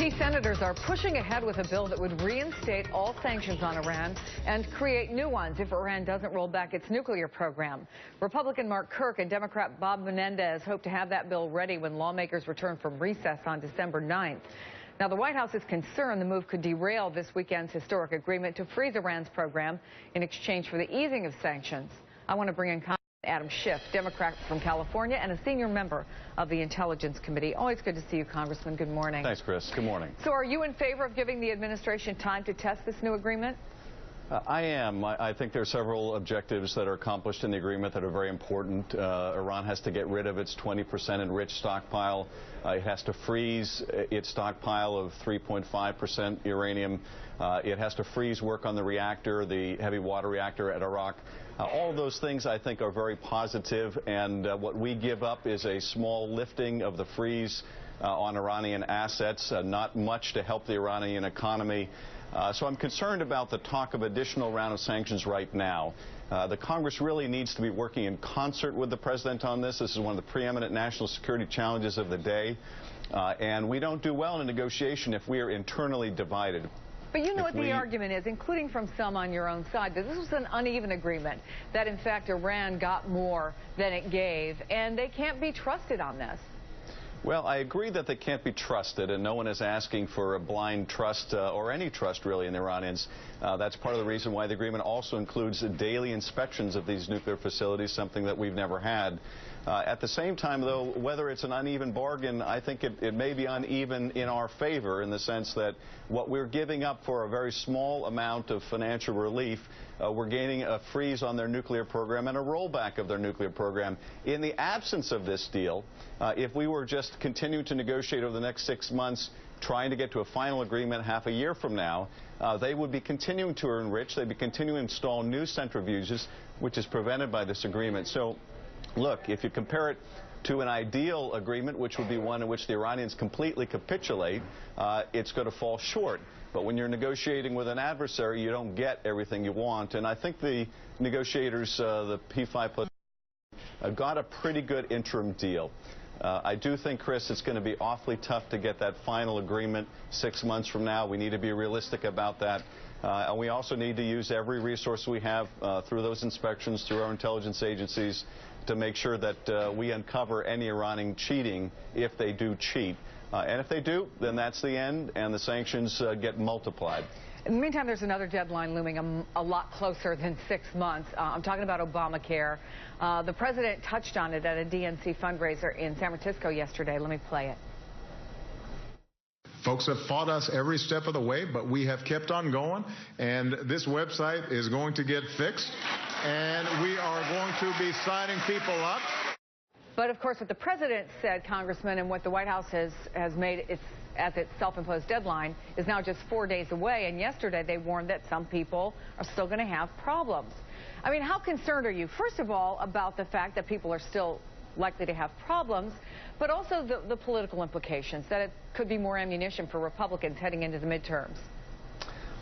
50 senators are pushing ahead with a bill that would reinstate all sanctions on Iran and create new ones if Iran doesn't roll back its nuclear program. Republican Mark Kirk and Democrat Bob Menendez hope to have that bill ready when lawmakers return from recess on December 9th. Now, the White House is concerned the move could derail this weekend's historic agreement to freeze Iran's program in exchange for the easing of sanctions. I want to bring in Adam Schiff, Democrat from California and a senior member of the Intelligence Committee. Always good to see you, Congressman. Good morning. Thanks, Chris. Good morning. So are you in favor of giving the administration time to test this new agreement? I am. I think there are several objectives that are accomplished in the agreement that are very important. Iran has to get rid of its 20% enriched stockpile. It has to freeze its stockpile of 3.5% uranium. It has to freeze work on the reactor, the heavy water reactor at Iraq. All of those things, I think, are very positive, and what we give up is a small lifting of the freeze on Iranian assets, not much to help the Iranian economy. So I'm concerned about the talk of additional round of sanctions right now. The Congress really needs to be working in concert with the President on this. This is one of the preeminent national security challenges of the day, and we don't do well in a negotiation if we are internally divided. But you know what the argument is, including from some on your own side, that this was an uneven agreement, that in fact Iran got more than it gave, and they can't be trusted on this. Well, I agree that they can't be trusted, and no one is asking for a blind trust or any trust, really, in the Iranians. That's part of the reason why the agreement also includes daily inspections of these nuclear facilities, something that we've never had. At the same time, though, whether it's an uneven bargain, I think it may be uneven in our favor in the sense that what we're giving up for a very small amount of financial relief, we're gaining a freeze on their nuclear program and a rollback of their nuclear program. In the absence of this deal, if we were just continuing to negotiate over the next 6 months, trying to get to a final agreement half a year from now, they would be continuing to enrich. They'd be continuing to install new centrifuges, which is prevented by this agreement. So, look, if you compare it to an ideal agreement, which would be one in which the Iranians completely capitulate, it's going to fall short. But when you're negotiating with an adversary, you don't get everything you want. And I think the negotiators, the P5+, got a pretty good interim deal. I do think, Chris, it's going to be awfully tough to get that final agreement 6 months from now. We need to be realistic about that. And we also need to use every resource we have through those inspections, through our intelligence agencies, to make sure that we uncover any Iranian cheating if they do cheat. And if they do, then that's the end, and the sanctions get multiplied. In the meantime, there's another deadline looming a lot closer than 6 months. I'm talking about Obamacare. The president touched on it at a DNC fundraiser in San Francisco yesterday. Let me play it. Folks have fought us every step of the way, but we have kept on going, and this website is going to get fixed, and we are going to be signing people up. But, of course, what the president said, Congressman, and what the White House has made as its self-imposed deadline is now just 4 days away, and yesterday they warned that some people are still going to have problems. I mean, how concerned are you, first of all, about the fact that people are still likely to have problems, but also the political implications, that it could be more ammunition for Republicans heading into the midterms?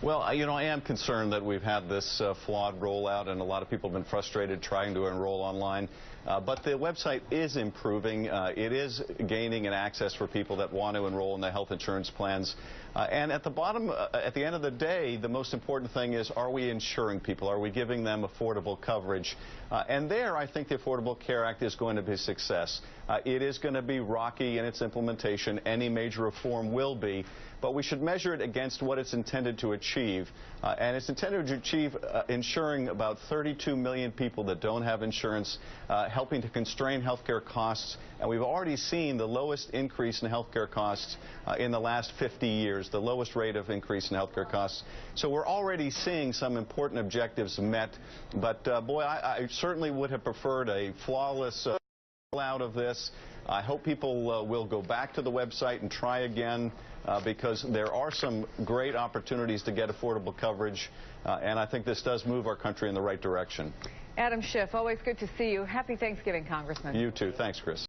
Well, you know, I am concerned that we've had this flawed rollout, and a lot of people have been frustrated trying to enroll online. But the website is improving. It is gaining an access for people that want to enroll in the health insurance plans. And at the bottom, at the end of the day, the most important thing is, are we insuring people? Are we giving them affordable coverage? And there, I think the Affordable Care Act is going to be a success. It is going to be rocky in its implementation. Any major reform will be. But we should measure it against what it's intended to achieve. And it's intended to achieve insuring about 32 million people that don't have insurance, helping to constrain health care costs. And we've already seen the lowest increase in health care costs in the last 50 years, the lowest rate of increase in health care costs. So we're already seeing some important objectives met. But, boy, I certainly would have preferred a flawless out of this. I hope people will go back to the website and try again, because there are some great opportunities to get affordable coverage, and I think this does move our country in the right direction. Adam Schiff, always good to see you. Happy Thanksgiving, Congressman. You too. Thanks, Chris.